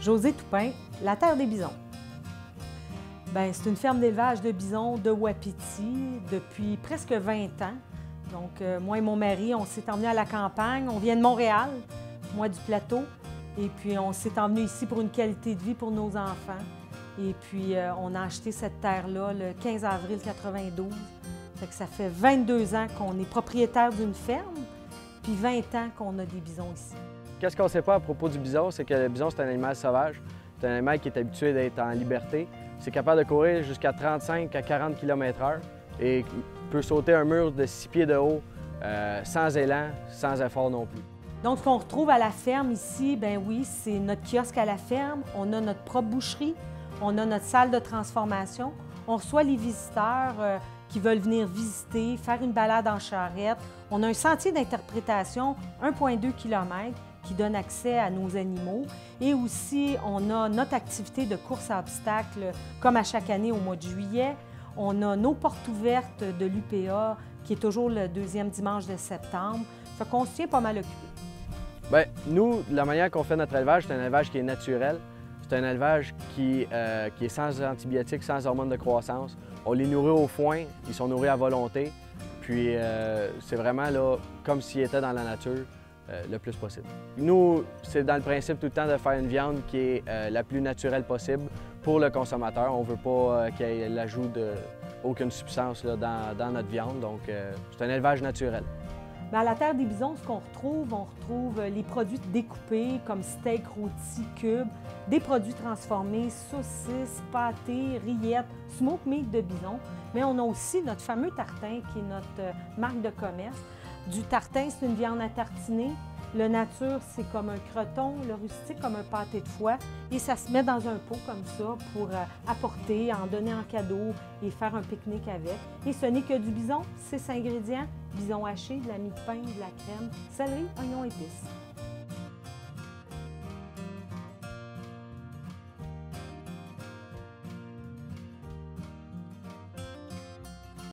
Josée Toupin, la terre des bisons. C'est une ferme d'élevage de bisons de Wapiti depuis presque 20 ans. Donc, moi et mon mari, on s'est emmenés à la campagne. On vient de Montréal, moi du plateau. Et puis, on s'est emmenés ici pour une qualité de vie pour nos enfants. Et puis, on a acheté cette terre-là le 15 avril 92. Fait que ça fait 22 ans qu'on est propriétaire d'une ferme, puis 20 ans qu'on a des bisons ici. Qu'est-ce qu'on ne sait pas à propos du bison, c'est que le bison, c'est un animal sauvage. C'est un animal qui est habitué d'être en liberté. C'est capable de courir jusqu'à 35 à 40 km/h et peut sauter un mur de 6 pieds de haut sans élan, sans effort non plus. Donc, ce qu'on retrouve à la ferme ici, ben oui, c'est notre kiosque à la ferme. On a notre propre boucherie, on a notre salle de transformation. On reçoit les visiteurs qui veulent venir visiter, faire une balade en charrette. On a un sentier d'interprétation, 1,2 km, qui donne accès à nos animaux. Et aussi, on a notre activité de course à obstacles, comme à chaque année au mois de juillet. On a nos portes ouvertes de l'UPA, qui est toujours le deuxième dimanche de septembre. Fait qu'on se tient pas mal occupé. Bien, nous, la manière qu'on fait notre élevage, c'est un élevage qui est naturel. C'est un élevage qui est sans antibiotiques, sans hormones de croissance. On les nourrit au foin, ils sont nourris à volonté. Puis c'est vraiment là, comme s'ils étaient dans la nature le plus possible. Nous, c'est dans le principe tout le temps de faire une viande qui est la plus naturelle possible pour le consommateur. On ne veut pas qu'il y ait l'ajout d'aucune substance là, dans notre viande, donc c'est un élevage naturel. À la terre des bisons, ce qu'on retrouve, on retrouve les produits découpés comme steak, rôti, cubes, des produits transformés, saucisses, pâtés, rillettes, smoke meat de bison. Mais on a aussi notre fameux tartin qui est notre marque de commerce. Du tartin, c'est une viande à tartiner. Le nature, c'est comme un croton, le rustique comme un pâté de foie. Et ça se met dans un pot comme ça pour apporter, en donner en cadeau et faire un pique-nique avec. Et ce n'est que du bison, 6 ingrédients, bison haché, de la mie de pain, de la crème, céleri, oignons, épices.